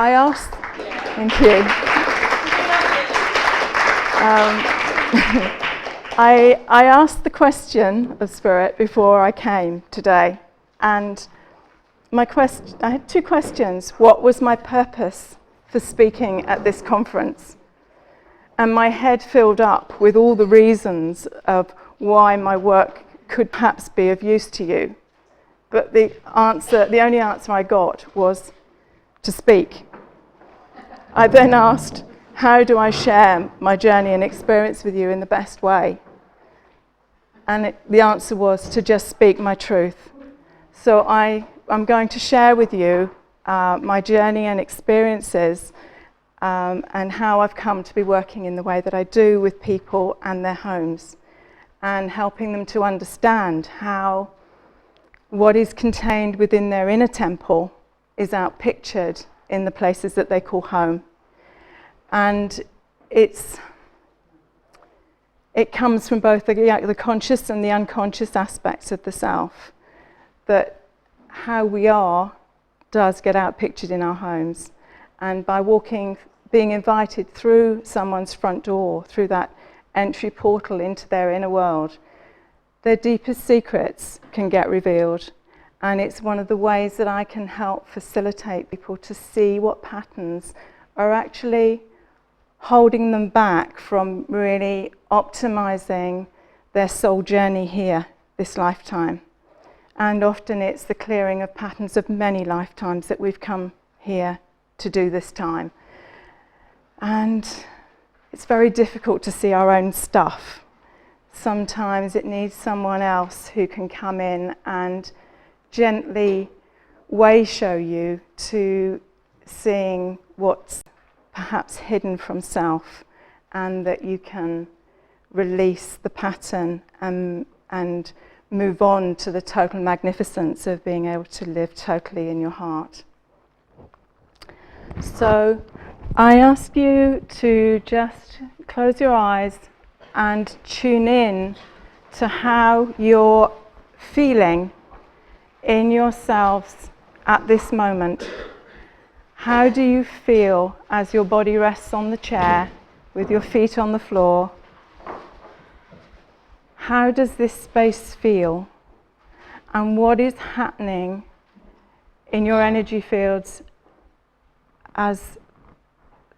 I asked, thank you. I asked the question of Spirit before I came today, and I had two questions. What was my purpose for speaking at this conference? And my head filled up with all the reasons of why my work could perhaps be of use to you. But the only answer I got was to speak. I then asked, how do I share my journey and experience with you in the best way? And the answer was to just speak my truth. So I'm going to share with you my journey and experiences and how I've come to be working in the way that I do with people and their homes, and helping them to understand how what is contained within their inner temple is outpictured in the places that they call home. And it comes from both the conscious and the unconscious aspects of the self, that how we are does get outpictured in our homes. And by being invited through someone's front door, through that entry portal into their inner world, their deepest secrets can get revealed. And it's one of the ways that I can help facilitate people to see what patterns are actually holding them back from really optimizing their soul journey here, this lifetime. And often it's the clearing of patterns of many lifetimes that we've come here to do this time. And it's very difficult to see our own stuff. Sometimes it needs someone else who can come in and gently show you to seeing what's perhaps hidden from self, and that you can release the pattern and move on to the total magnificence of being able to live totally in your heart. So I ask you to just close your eyes and tune in to how you're feeling in yourselves at this moment. How do you feel as your body rests on the chair with your feet on the floor? How does this space feel? And what is happening in your energy fields as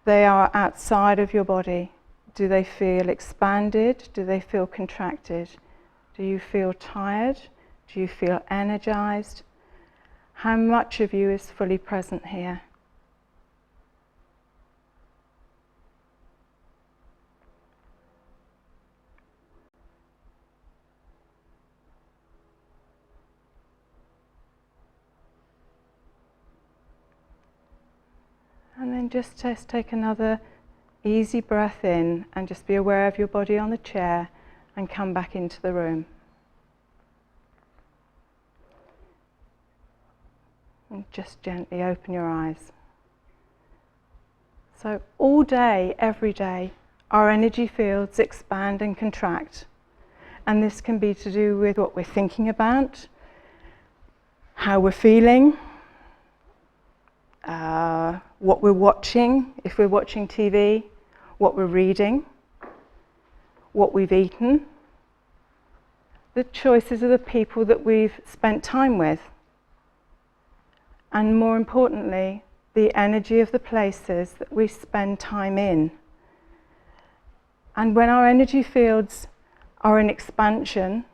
they are outside of your body? Do they feel expanded? Do they feel contracted? Do you feel tired? Do you feel energized? How much of you is fully present here? And then just take another easy breath in and just be aware of your body on the chair and come back into the room. And just gently open your eyes. So all day, every day, our energy fields expand and contract. And this can be to do with what we're thinking about, how we're feeling, what we're watching, if we're watching TV, what we're reading, what we've eaten, the choices of the people that we've spent time with, and more importantly, the energy of the places that we spend time in. And when our energy fields are in expansion,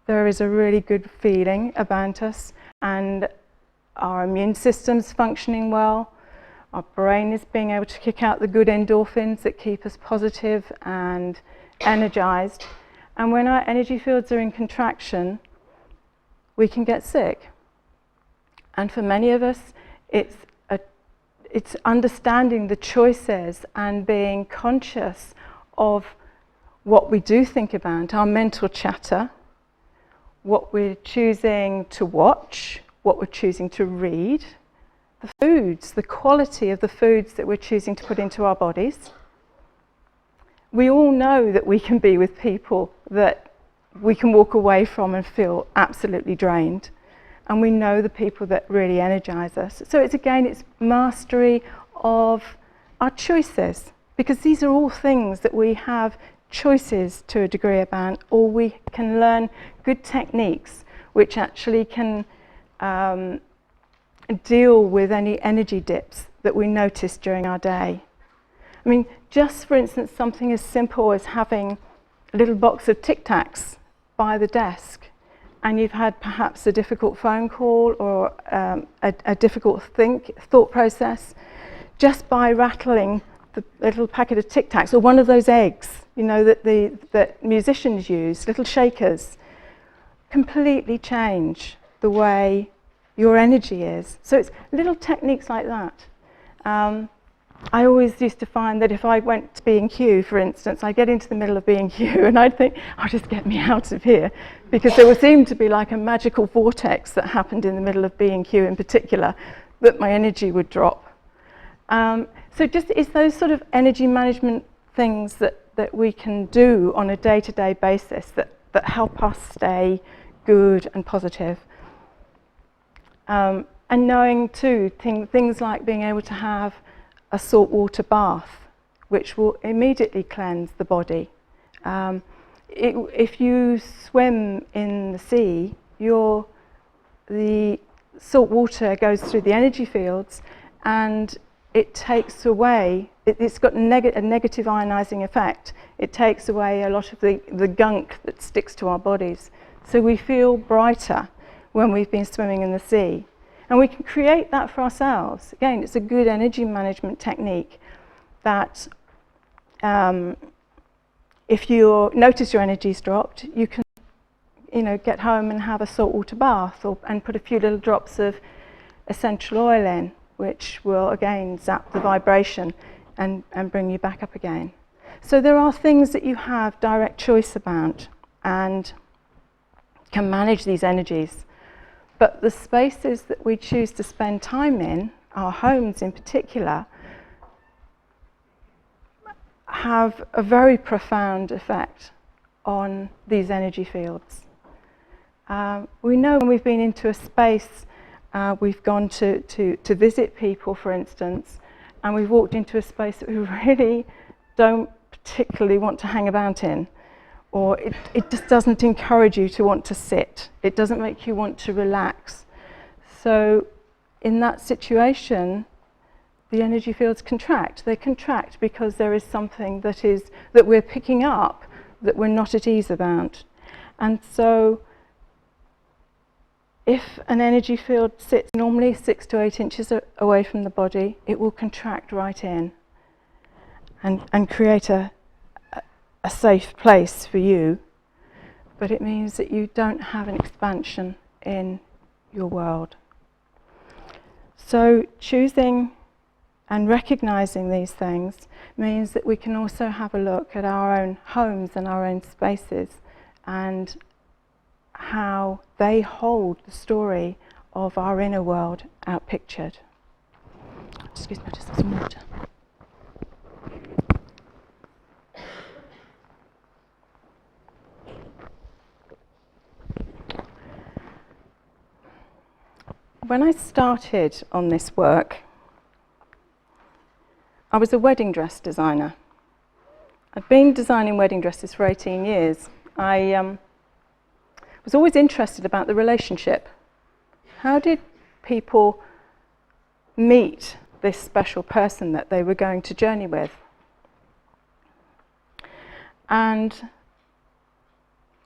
there is a really good feeling about us, and our immune system's functioning well, our brain is being able to kick out the good endorphins that keep us positive and energized. And when our energy fields are in contraction, we can get sick. And for many of us, it's understanding the choices and being conscious of what we do think about, our mental chatter, what we're choosing to watch, what we're choosing to read, the foods, the quality of the foods that we're choosing to put into our bodies. We all know that we can be with people that we can walk away from and feel absolutely drained. And we know the people that really energize us. So it's mastery of our choices, because these are all things that we have choices to a degree about, or we can learn good techniques which actually can deal with any energy dips that we notice during our day. I mean, just for instance, something as simple as having a little box of Tic Tacs by the desk, and you've had perhaps a difficult phone call or a difficult thought process, just by rattling the little packet of Tic Tacs or one of those eggs, you know, that musicians use, little shakers, completely change the way your energy is. So it's little techniques like that. I always used to find that if I went to B&Q, for instance, I'd get into the middle of B&Q and I'd think, oh, just get me out of here, because there would seem to be like a magical vortex that happened in the middle of B&Q in particular, that my energy would drop. So just it's those sort of energy management things that we can do on a day-to-day basis that help us stay good and positive. And knowing too, things like being able to have a saltwater bath, which will immediately cleanse the body. If you swim in the sea, the salt water goes through the energy fields and it takes away, it's got a negative ionizing effect. It takes away a lot of the gunk that sticks to our bodies. So we feel brighter when we've been swimming in the sea. And we can create that for ourselves. Again, it's a good energy management technique that if you notice your energy's dropped, you can, you know, get home and have a saltwater bath and put a few little drops of essential oil in, which will again zap the vibration and bring you back up again. So there are things that you have direct choice about and can manage these energies. But the spaces that we choose to spend time in, our homes in particular, have a very profound effect on these energy fields. We know when we've been into a space, we've gone to visit people, for instance, and we've walked into a space that we really don't particularly want to hang about in. Or it just doesn't encourage you to want to sit. It doesn't make you want to relax. So in that situation, the energy fields contract. They contract because there is something that we're picking up that we're not at ease about. And so if an energy field sits normally 6 to 8 inches away from the body, it will contract right in and create a safe place for you, but it means that you don't have an expansion in your world. So choosing and recognizing these things means that we can also have a look at our own homes and our own spaces and how they hold the story of our inner world outpictured. Excuse me, I just have some water. When I started on this work, I was a wedding dress designer. I'd been designing wedding dresses for 18 years. I was always interested about the relationship. How did people meet this special person that they were going to journey with? And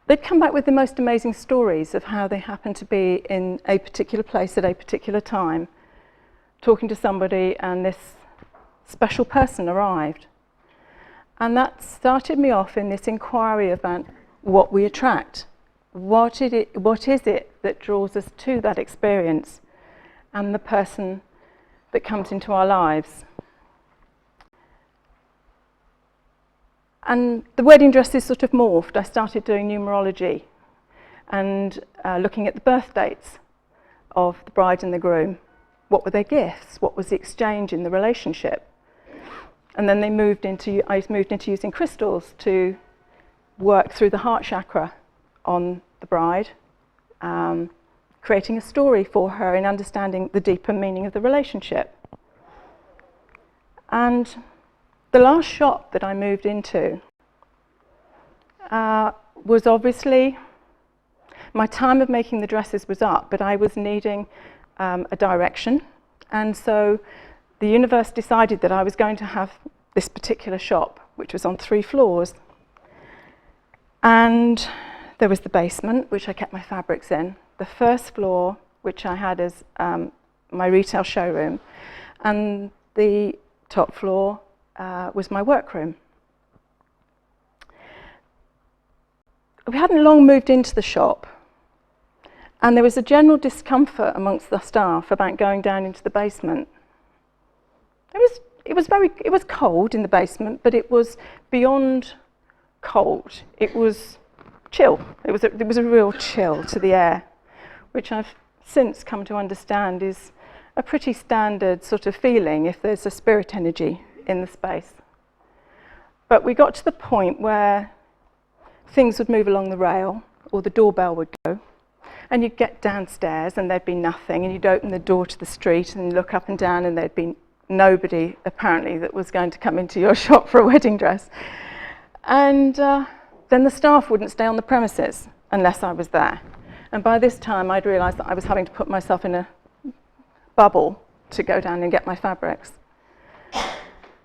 they'd come back with the most amazing stories of how they happened to be in a particular place at a particular time, talking to somebody, and this special person arrived. And that started me off in this inquiry about what we attract. What is it that draws us to that experience and the person that comes into our lives? And the wedding dresses sort of morphed. I started doing numerology and looking at the birth dates of the bride and the groom. What were their gifts? What was the exchange in the relationship? And then I moved into using crystals to work through the heart chakra on the bride, creating a story for her and understanding the deeper meaning of the relationship. And the last shop that I moved into was obviously, my time of making the dresses was up, but I was needing a direction. And so the universe decided that I was going to have this particular shop, which was on 3 floors. And there was the basement, which I kept my fabrics in, the first floor, which I had as my retail showroom, and the top floor was my workroom. We hadn't long moved into the shop, and there was a general discomfort amongst the staff about going down into the basement. It was cold in the basement, but it was beyond cold. It was chill. It was a real chill to the air, which I've since come to understand is a pretty standard sort of feeling if there's a spirit energy in the space. But we got to the point where things would move along the rail, or the doorbell would go, and you'd get downstairs and there'd be nothing, and you'd open the door to the street and look up and down, and there'd be nobody apparently that was going to come into your shop for a wedding dress. And then the staff wouldn't stay on the premises unless I was there. And by this time I'd realised that I was having to put myself in a bubble to go down and get my fabrics.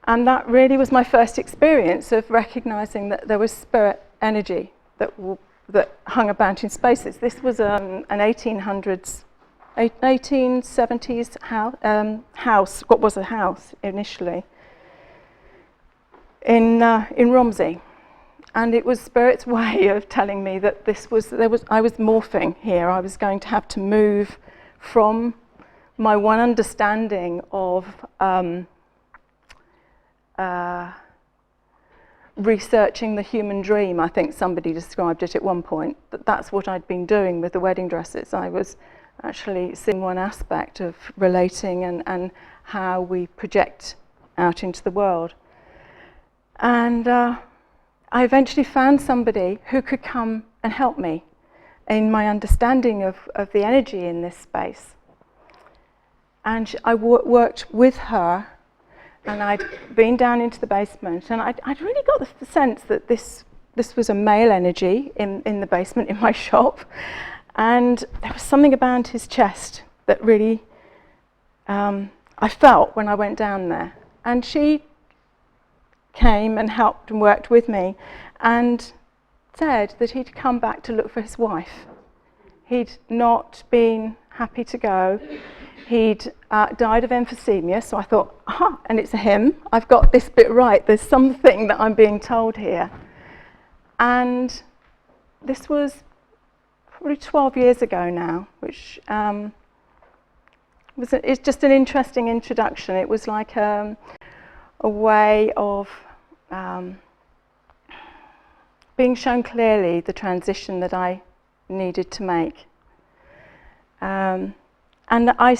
And that really was my first experience of recognising that there was spirit energy that hung about in spaces. This was an 1870s house, what was a house initially, in Romsey. And it was Spirit's way of telling me that I was morphing here. I was going to have to move from my one understanding of researching the human dream. I think somebody described it at one point, that's what I'd been doing with the wedding dresses. I was actually seeing one aspect of relating and how we project out into the world. And I eventually found somebody who could come and help me in my understanding of the energy in this space. And I worked with her, and I'd been down into the basement, and I'd really got the sense that this was a male energy in the basement in my shop, and there was something about his chest that really I felt when I went down there. And she came and helped and worked with me and said that he'd come back to look for his wife. He'd not been happy to go. He'd died of emphysema, so I thought, aha, and it's a him. I've got this bit right. There's something that I'm being told here. And this was probably 12 years ago now, which it's just an interesting introduction. It was like a way of being shown clearly the transition that I needed to make. And I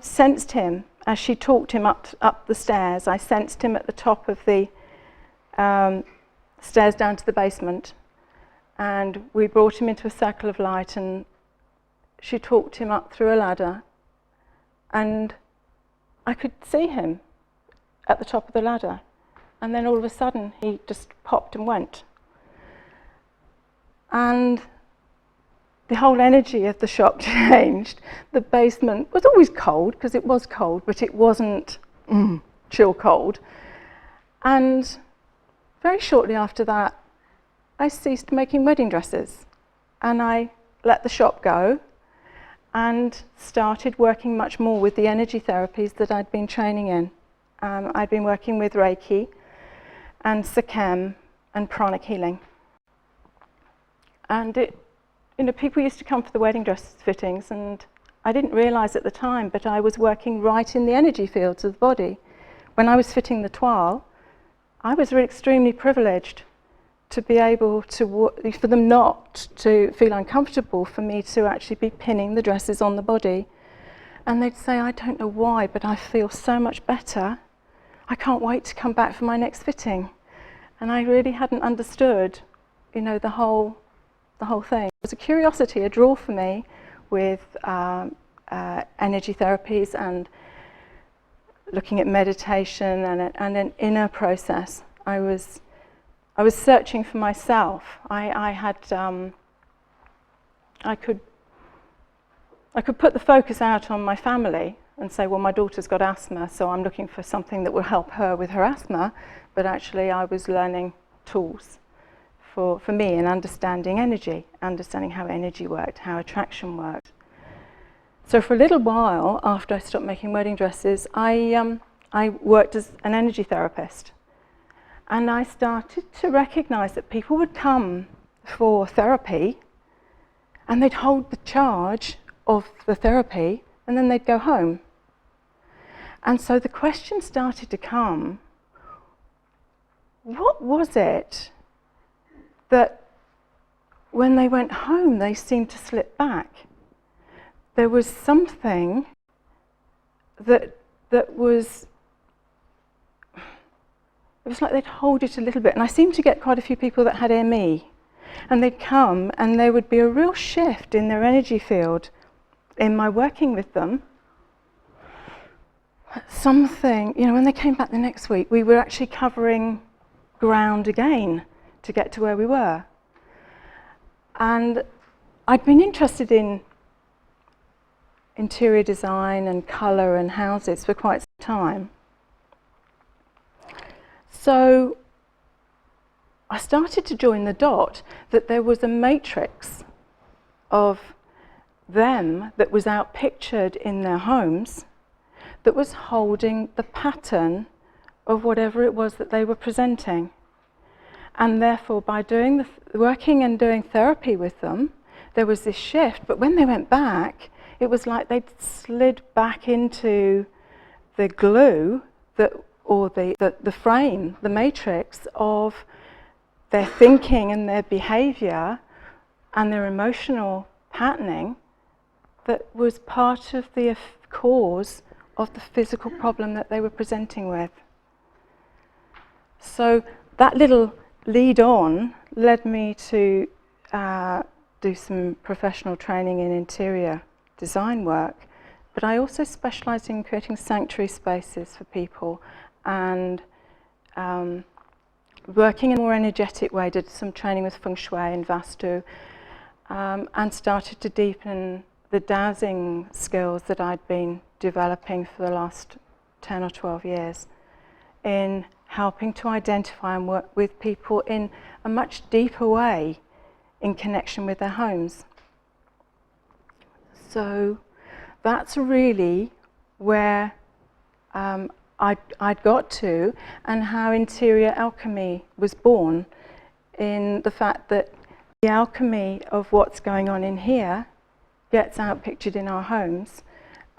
sensed him as she talked him up the stairs. I sensed him at the top of the stairs down to the basement, and we brought him into a circle of light, and she talked him up through a ladder, and I could see him at the top of the ladder, and then all of a sudden he just popped and went. And the whole energy of the shop changed. The basement was always cold, because it was cold, but it wasn't chill cold. And very shortly after that, I ceased making wedding dresses, and I let the shop go and started working much more with the energy therapies that I'd been training in. I'd been working with Reiki and Sikhem and Pranic Healing. And people used to come for the wedding dress fittings, and I didn't realise at the time, but I was working right in the energy fields of the body. When I was fitting the toile, I was really extremely privileged to be able to, for them not to feel uncomfortable, for me to actually be pinning the dresses on the body. And they'd say, I don't know why, but I feel so much better. I can't wait to come back for my next fitting. And I really hadn't understood, the whole thing. It was a curiosity, a draw for me with energy therapies and looking at meditation and an inner process. I was searching for myself. I could put the focus out on my family and say, well, my daughter's got asthma, so I'm looking for something that will help her with her asthma. But actually, I was learning tools for me in understanding energy, understanding how energy worked, how attraction worked. So for a little while, after I stopped making wedding dresses, I worked as an energy therapist. And I started to recognize that people would come for therapy and they'd hold the charge of the therapy and then they'd go home. And so the question started to come, what was it that when they went home they seemed to slip back? There was something that was, it was like they'd hold it a little bit. And I seemed to get quite a few people that had ME. And they'd come and there would be a real shift in their energy field in my working with them. Something, when they came back the next week, we were actually covering ground again to get to where we were. And I'd been interested in interior design and colour and houses for quite some time. So I started to join the dot that there was a matrix of them that was outpictured in their homes that was holding the pattern of whatever it was that they were presenting. And therefore, by doing working and doing therapy with them, there was this shift. But when they went back, it was like they'd slid back into the glue or the frame, the matrix of their thinking and their behavior and their emotional patterning that was part of the cause of the physical problem that they were presenting with. So that little lead on led me to do some professional training in interior design work, but I also specialised in creating sanctuary spaces for people and working in a more energetic way. Did some training with Feng Shui and Vastu, and started to deepen the dowsing skills that I'd been developing for the last 10 or 12 years in helping to identify and work with people in a much deeper way in connection with their homes. So that's really where I'd got to, and how interior alchemy was born, in the fact that the alchemy of what's going on in here gets outpictured in our homes,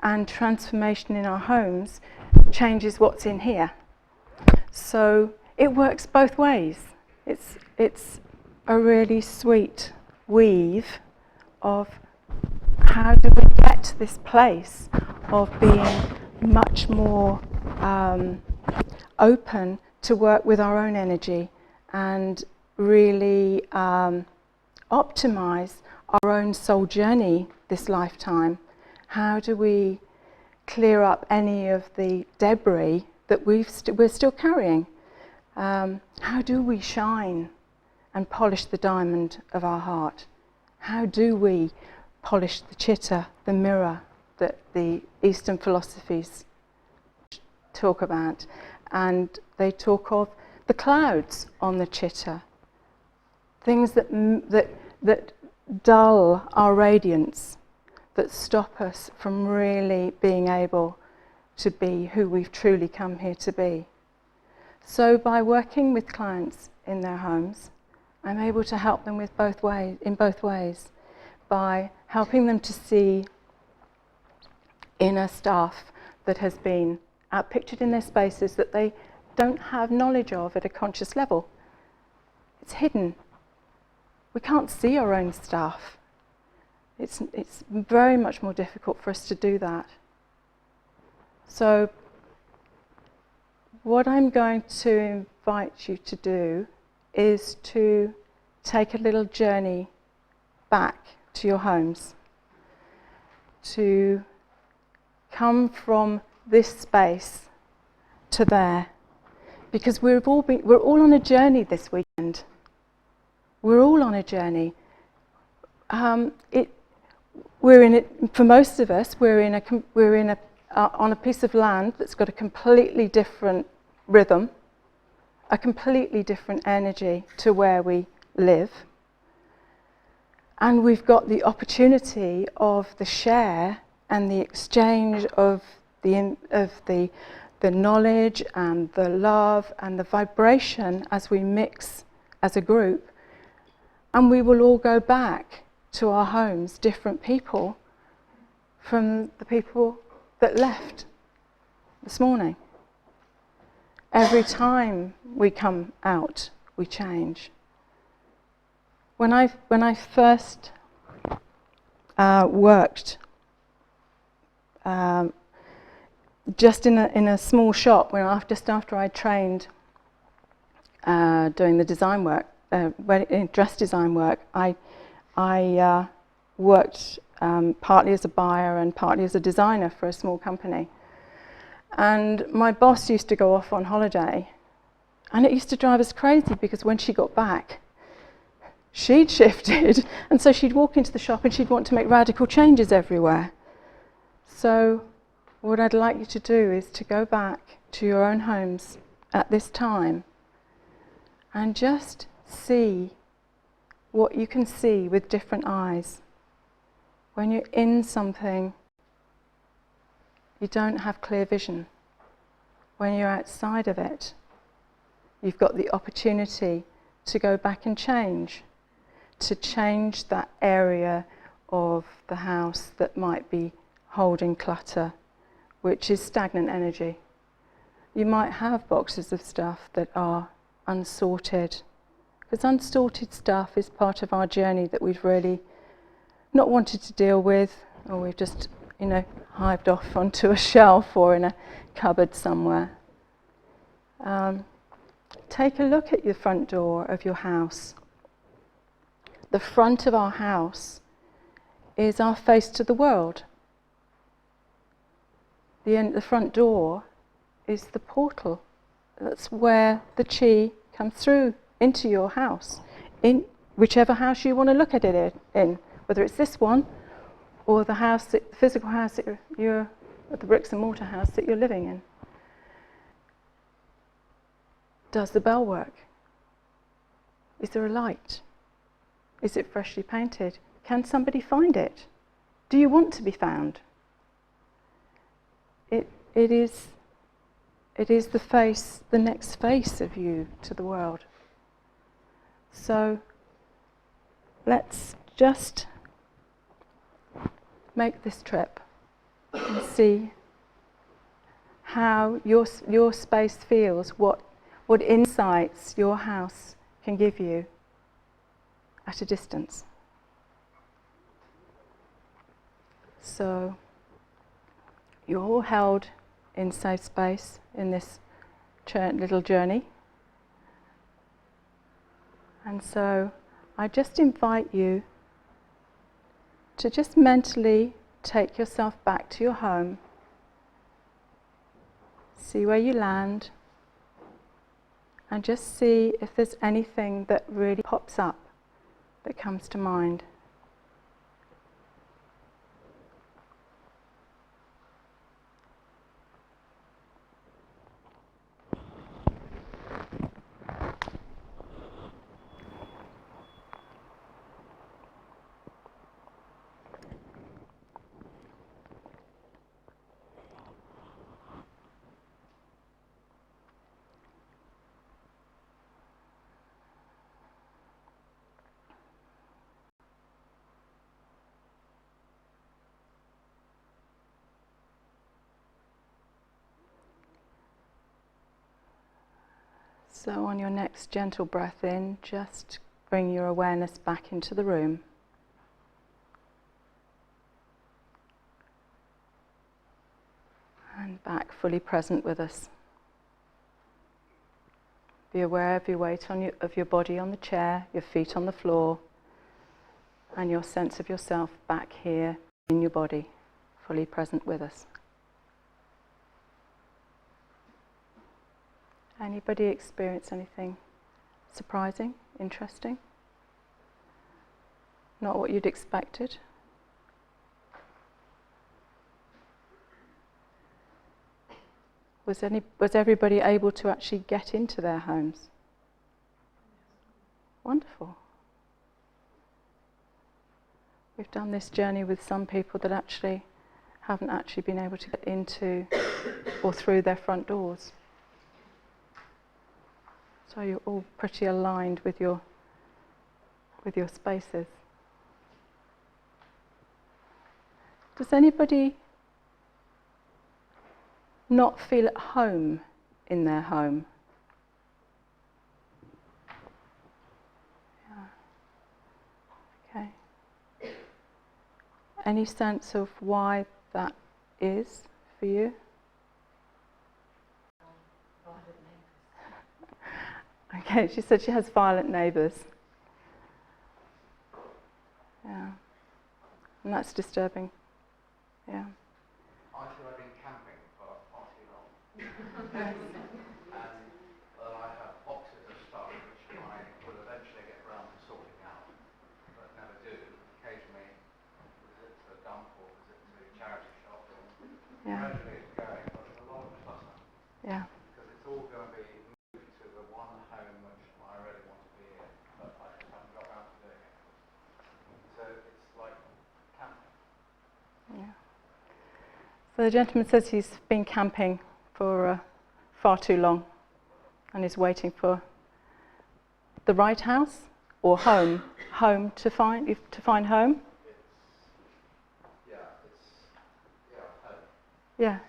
and transformation in our homes changes what's in here. So it works both ways. It's a really sweet weave of how do we get to this place of being much more open to work with our own energy and really optimize our own soul journey this lifetime. How do we clear up any of the debris that we're still carrying? How do we shine and polish the diamond of our heart? How do we polish the chitta, the mirror that the Eastern philosophies talk about? And they talk of the clouds on the chitta, things that dull our radiance, that stop us from really being able to be who we've truly come here to be. So by working with clients in their homes, I'm able to help them with in both ways, by helping them to see inner stuff that has been outpictured in their spaces that they don't have knowledge of at a conscious level. It's hidden. We can't see our own stuff. It's very much more difficult for us to do that. So what I'm going to invite you to do is to take a little journey back to your homes, to come from this space to there, because we're all on a journey this weekend. We're all on a journey. We're in it, for most of us. On a piece of land that's got a completely different rhythm, a completely different energy to where we live. And we've got the opportunity of the share and the exchange of the knowledge and the love and the vibration as we mix as a group. And we will all go back to our homes, different people from the people that left this morning. Every time we come out, we change. When I first worked just in a small shop, just after I trained doing the design work, dress design work, I worked partly as a buyer and partly as a designer for a small company. And my boss used to go off on holiday, and it used to drive us crazy because when she got back, she'd shifted, and so she'd walk into the shop and she'd want to make radical changes everywhere. So what I'd like you to do is to go back to your own homes at this time and just see what you can see with different eyes. When you're in something, you don't have clear vision. When you're outside of it, you've got the opportunity to go back and change, to change that area of the house that might be holding clutter, which is stagnant energy. You might have boxes of stuff that are unsorted, because unsorted stuff is part of our journey that we've really not wanted to deal with, or we've just, hived off onto a shelf or in a cupboard somewhere. Take a look at your front door of your house. The front of our house is our face to the world. The front door is the portal. That's where the chi comes through into your house, in whichever house you want to look at it in, whether it's this one or the physical house that the bricks and mortar house that you're living in. Does the bell work? Is there a light? Is it freshly painted? Can somebody find it? Do you want to be found? It is the next face of you to the world. So let's just make this trip and see how your space feels, what insights your house can give you at a distance. So you're all held in safe space in this little journey. And so I just invite you to just mentally take yourself back to your home. See where you land, and just see if there's anything that really pops up that comes to mind. So on your next gentle breath in, just bring your awareness back into the room. And back fully present with us. Be aware of your weight of your body on the chair, your feet on the floor, and your sense of yourself back here in your body, fully present with us. Anybody experience anything surprising, interesting? Not what you'd expected? Was everybody able to actually get into their homes? Wonderful. We've done this journey with some people that actually haven't actually been able to get into or through their front doors. So you're all pretty aligned with your spaces. Does anybody not feel at home in their home? Yeah. Okay. Any sense of why that is for you? Okay, she said she has violent neighbours. Yeah. And that's disturbing. Yeah. I feel I've been camping for far too long. Yes. And I have boxes of stuff which I will eventually get around to sorting out, but never do. Occasionally visit to a dump or visit to a charity shop. Yeah. Gradually it's going, but there's a lot of clutter. Yeah. Because it's all going to be moved to the one home which I really want to be in, but I just haven't got around to doing it. So it's like camping. Yeah. So the gentleman says he's been camping for far too long and is waiting for the right house or home to find home. Home. Yeah.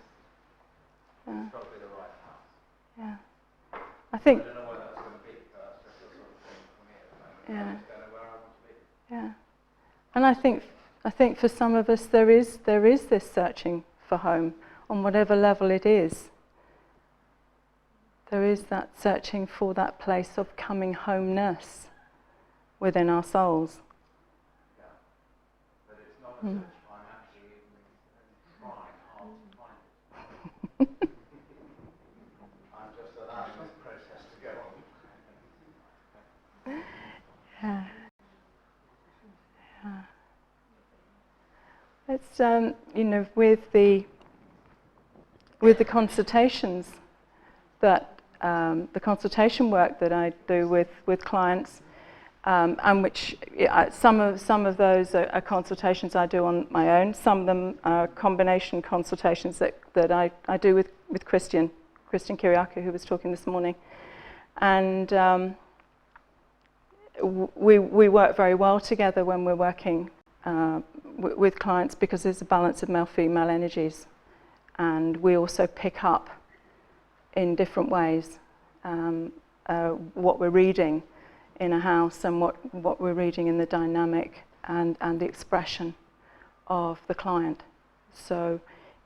It's got to be the right house. Yeah. I I think. don't know where that's going to be, but that's just the sort of thing for me at the moment. Yeah. I just don't know where I want to be. Yeah. And I think for some of us there is this searching for home on whatever level it is. There is that searching for that place of coming homeness within our souls. Yeah. But it's not as if I'm actually even trying hard to find it. I'm just allowing this process to go on. Yeah. Yeah. It's with the consultations that the consultation work that I do with clients, and which some of those are consultations I do on my own. Some of them are combination consultations that I do with Christian Kiriakou, who was talking this morning, and we work very well together when we're working with clients because there's a balance of male-female energies, and we also pick up in different ways what we're reading in a house and what we're reading in the dynamic and the expression of the client. So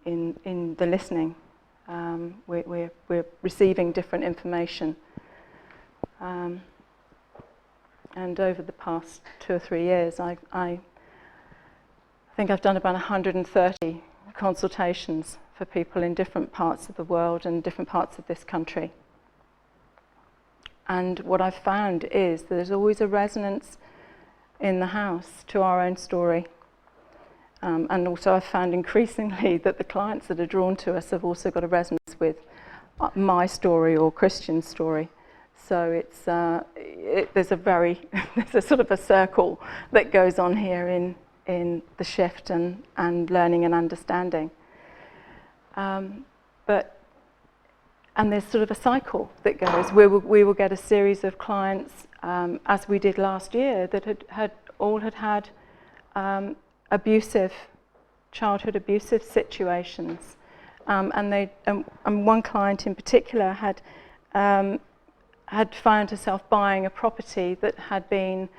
in the listening, we're receiving different information. And over the past 2 or 3 years, I think I've done about 130 consultations for people in different parts of the world and different parts of this country. And what I've found is there's always a resonance in the house to our own story. And also I've found increasingly that the clients that are drawn to us have also got a resonance with my story or Christian's story. So it's there's a sort of a circle that goes on here in the shift and learning and understanding. And there's sort of a cycle that goes. We will get a series of clients, as we did last year, that had had childhood abusive situations, and one client in particular had found herself buying a property that had been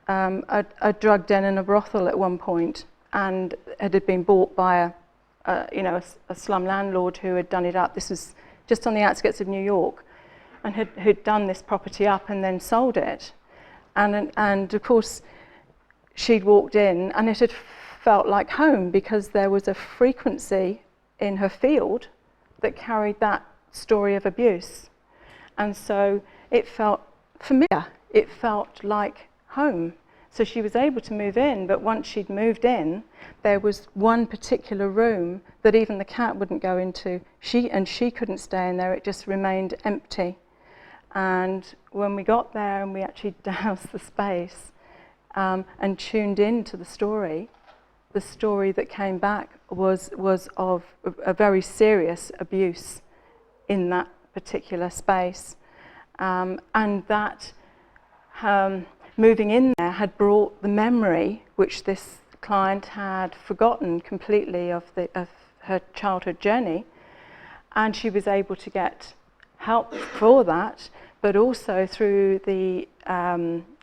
a drug den and a brothel at one point, and it had been bought by a slum landlord who had done it up. This was just on the outskirts of New York, and who'd done this property up and then sold it. And of course, she'd walked in, and it had felt like home because there was a frequency in her field that carried that story of abuse. And so it felt familiar. It felt like home. So she was able to move in, but once she'd moved in, there was one particular room that even the cat wouldn't go into. She couldn't stay in there. It just remained empty. And when we got there and we actually doused the space and tuned into the story that came back was of a very serious abuse in that particular space. And that moving in there had brought the memory, which this client had forgotten completely of her childhood journey, and she was able to get help for that, but also through the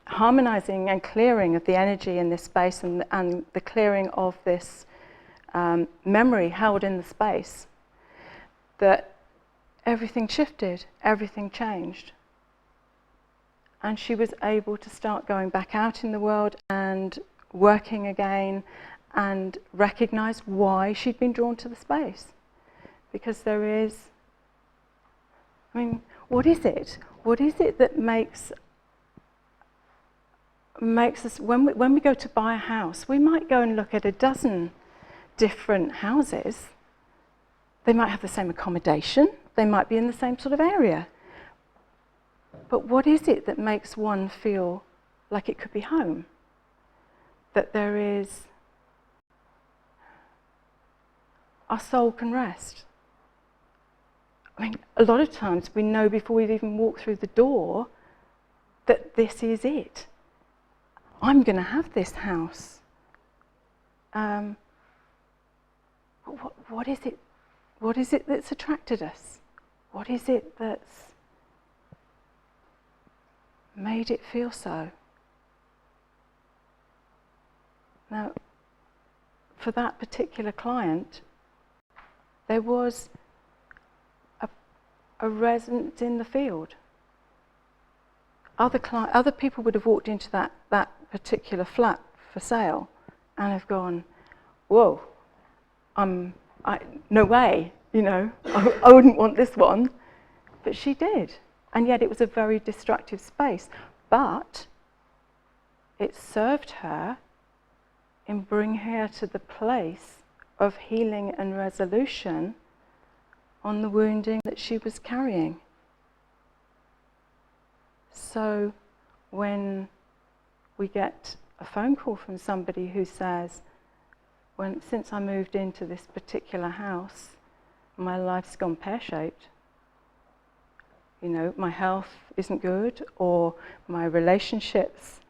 harmonizing and clearing of the energy in this space and the clearing of this memory held in the space, that everything shifted, everything changed. And she was able to start going back out in the world and working again and recognize why she'd been drawn to the space. Because there is, what is it? What is it that makes us, when we go to buy a house, we might go and look at a dozen different houses. They might have the same accommodation. They might be in the same sort of area. But what is it that makes one feel like it could be home? That there is, our soul can rest. A lot of times we know before we've even walked through the door that this is it. I'm going to have this house. What is it? What is it that's attracted us? What is it that's made it feel so? Now, for that particular client, there was a resonance in the field. Other people would have walked into that particular flat for sale and have gone, whoa, no way, I wouldn't want this one. But she did. And yet it was a very destructive space. But it served her in bringing her to the place of healing and resolution on the wounding that she was carrying. So when we get a phone call from somebody who says, since I moved into this particular house, my life's gone pear-shaped. My health isn't good, or my relationships,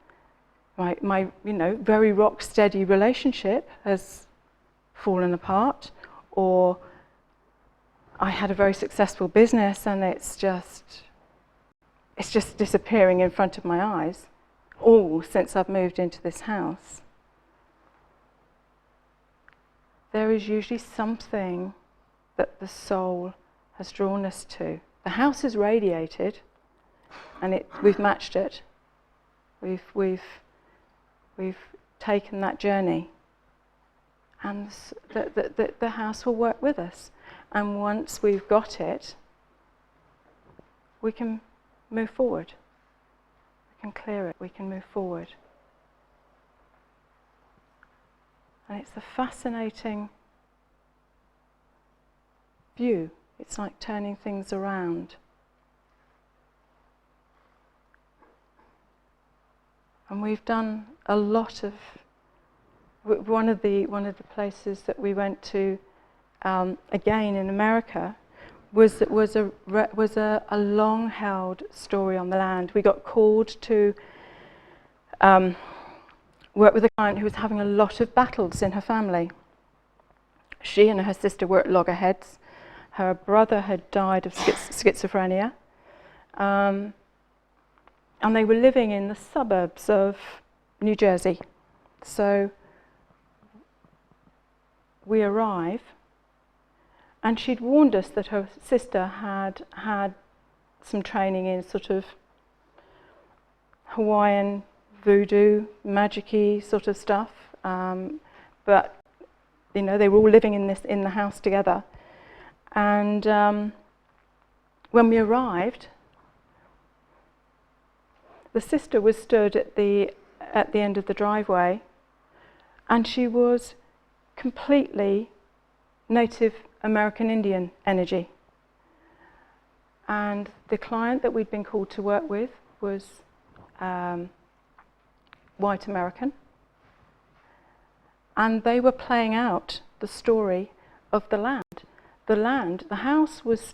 my very rock steady relationship has fallen apart, or I had a very successful business and it's just disappearing in front of my eyes, all since I've moved into this house. There is usually something that the soul has drawn us to. The house is radiated, and we've matched it. We've taken that journey, and the house will work with us. And once we've got it, we can move forward. We can clear it. We can move forward. And it's a fascinating view. It's like turning things around. And we've done a lot of. One of the places that we went to, again in America, was a long-held story on the land. We got called to work with a client who was having a lot of battles in her family. She and her sister were at loggerheads. Her brother had died of schizophrenia. And they were living in the suburbs of New Jersey. So we arrive, and she'd warned us that her sister had had some training in sort of Hawaiian voodoo, magic-y sort of stuff. But they were all living in the house together. And when we arrived, the sister was stood at the end of the driveway, and she was completely Native American Indian energy. And the client that we'd been called to work with was white American. And they were playing out the story of the land. The house was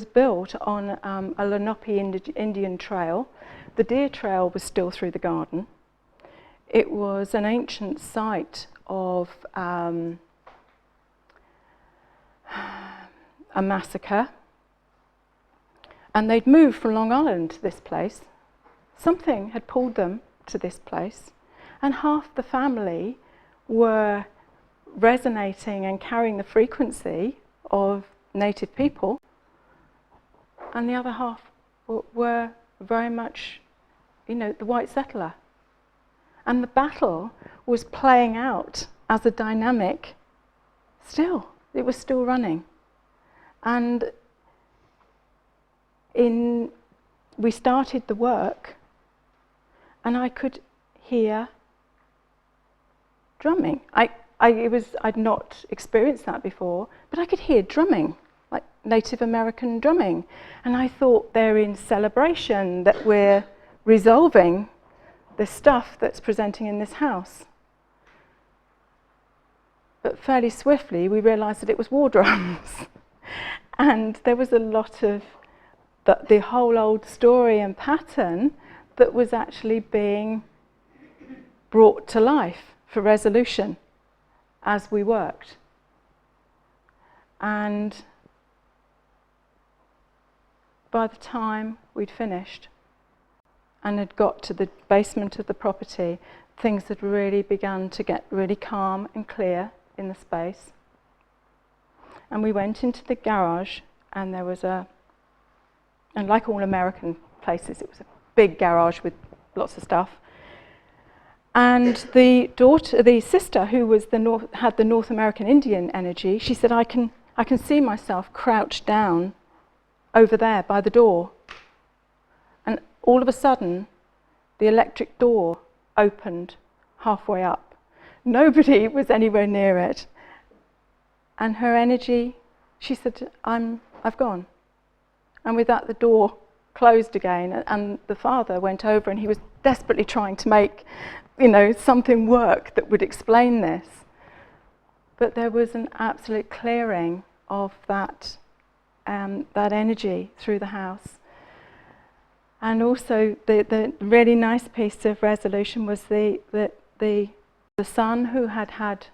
built on a Lenape Indian trail. The deer trail was still through the garden. It was an ancient site of a massacre. And they'd moved from Long Island to this place. Something had pulled them to this place. And half the family were resonating and carrying the frequency of native people, and the other half were very much, the white settler. And the battle was playing out as a dynamic still. It was still running. And we started the work, and I could hear drumming. I'd not experienced that before, but I could hear drumming, like Native American drumming. And I thought they're in celebration that we're resolving the stuff that's presenting in this house. But fairly swiftly we realised that it was war drums. And there was a lot of the whole old story and pattern that was actually being brought to life for resolution as we worked. And by the time we'd finished and had got to the basement of the property, things had really begun to get really calm and clear in the space. And we went into the garage, and there was and like all American places, it was a big garage with lots of stuff. And the sister, who was had the North American Indian energy, she said, I can see myself crouched down over there by the door. And all of a sudden, the electric door opened halfway up. Nobody was anywhere near it. And her energy, she said, I've gone. And with that, the door closed again, and the father went over, and he was desperately trying to make something work that would explain this. But there was an absolute clearing of that energy through the house. And also the really nice piece of resolution was the son who had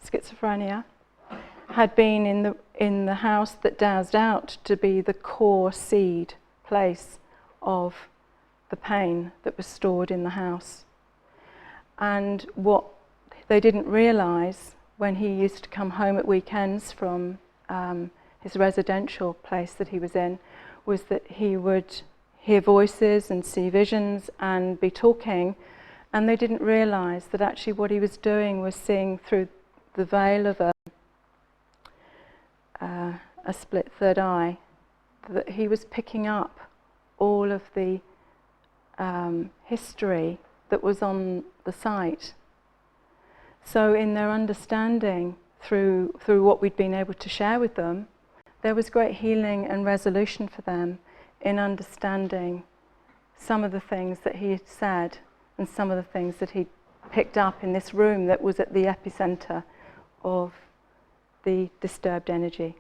schizophrenia had been in the house that dowsed out to be the core seed place of the pain that was stored in the house. And what they didn't realise when he used to come home at weekends from his residential place that he was in was that he would hear voices and see visions and be talking, and they didn't realise that actually what he was doing was seeing through the veil of a split third eye, that he was picking up all of the history that was on the site. So in their understanding through what we'd been able to share with them, there was great healing and resolution for them in understanding some of the things that he had said and some of the things that he'd picked up in this room that was at the epicenter of the disturbed energy.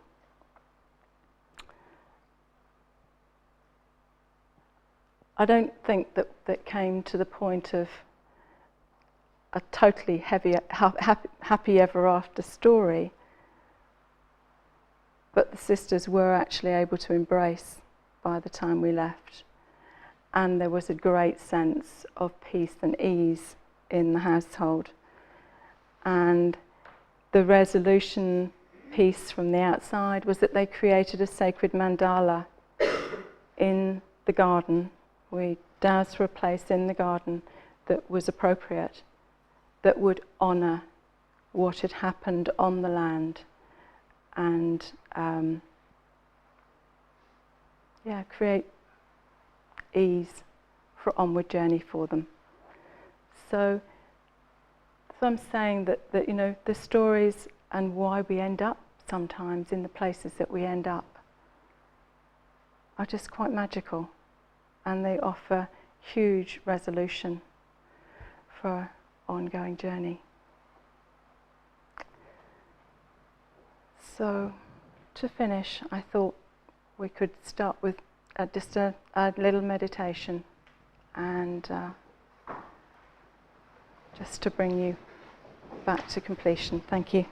I don't think that came to the point of a totally happy ever after story, but the sisters were actually able to embrace by the time we left, and there was a great sense of peace and ease in the household. And the resolution piece from the outside was that they created a sacred mandala in the garden. We dowsed for a place in the garden that was appropriate, that would honour what had happened on the land, and create ease for onward journey for them. So I'm saying that you know, the stories and why we end up sometimes in the places that we end up are just quite magical, and they offer huge resolution for our ongoing journey. So to finish, I thought we could start with just a little meditation, and just to bring you back to completion. Thank you.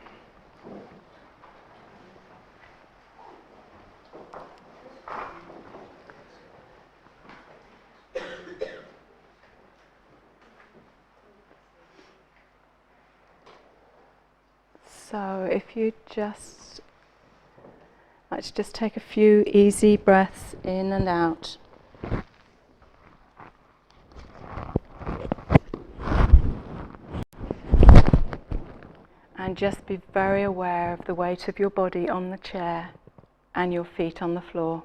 So if you let's just take a few easy breaths in and out. And just be very aware of the weight of your body on the chair and your feet on the floor.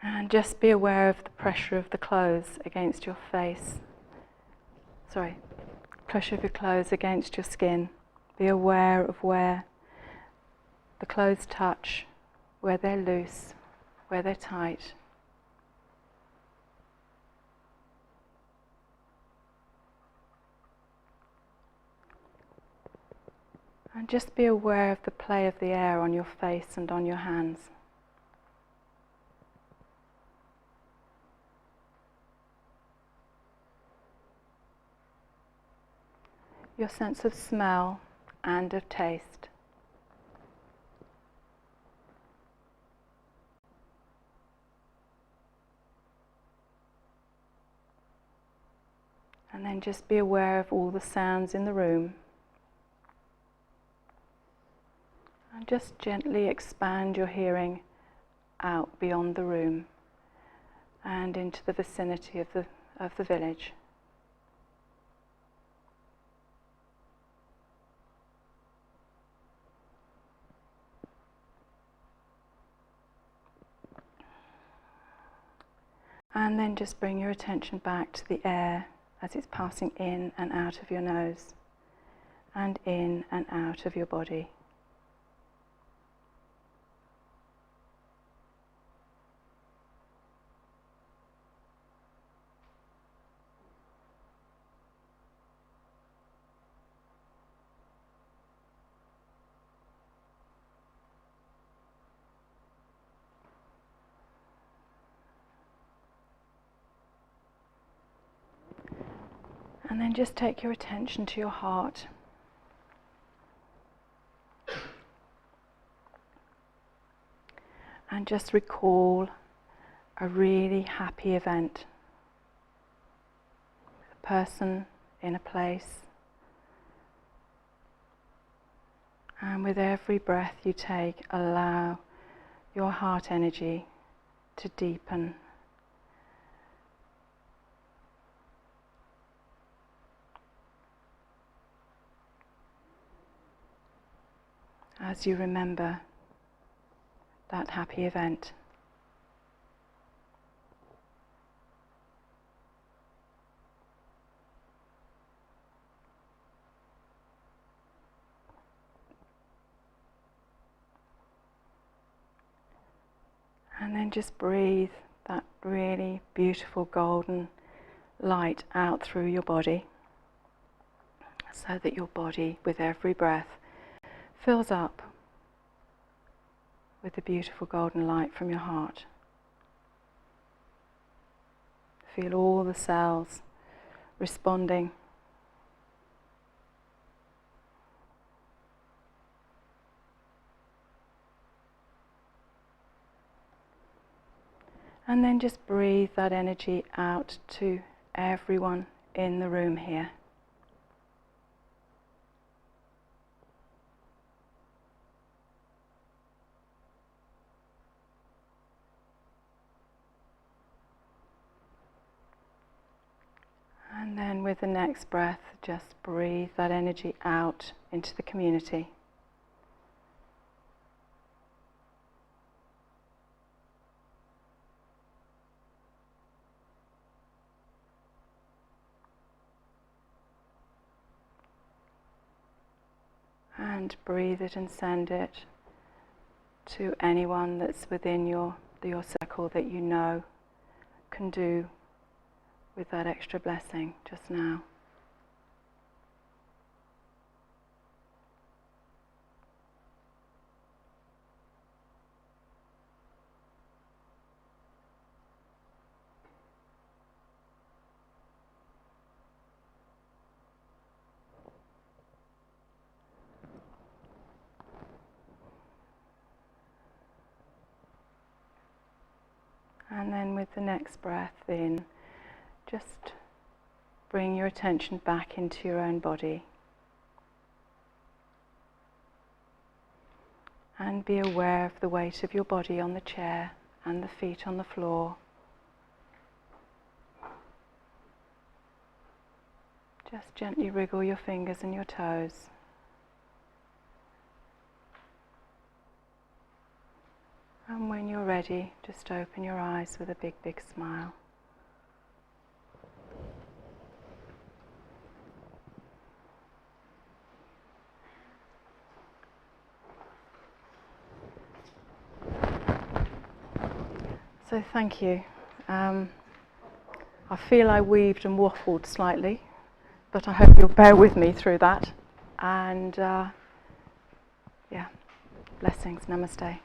And just be aware of the pressure of the clothes against your face. Pressure of your clothes against your skin. Be aware of where the clothes touch, where they're loose, where they're tight. And just be aware of the play of the air on your face and on your hands. Your sense of smell and of taste. And then just be aware of all the sounds in the room. And just gently expand your hearing out beyond the room and into the vicinity of the village. And then just bring your attention back to the air as it's passing in and out of your nose and in and out of your body. And then just take your attention to your heart. And just recall a really happy event. A person in a place. And with every breath you take, allow your heart energy to deepen. As you remember that happy event. And then just breathe that really beautiful golden light out through your body, so that your body, with every breath, fills up with the beautiful golden light from your heart. Feel all the cells responding. And then just breathe that energy out to everyone in the room here. And then with the next breath, just breathe that energy out into the community. And breathe it and send it to anyone that's within your circle that you know can do with that extra blessing just now. And then with the next breath in, just bring your attention back into your own body. And be aware of the weight of your body on the chair and the feet on the floor. Just gently wriggle your fingers and your toes. And when you're ready, just open your eyes with a big, big smile. So thank you. I feel I weaved and waffled slightly, but I hope you'll bear with me through that. And yeah, blessings, namaste.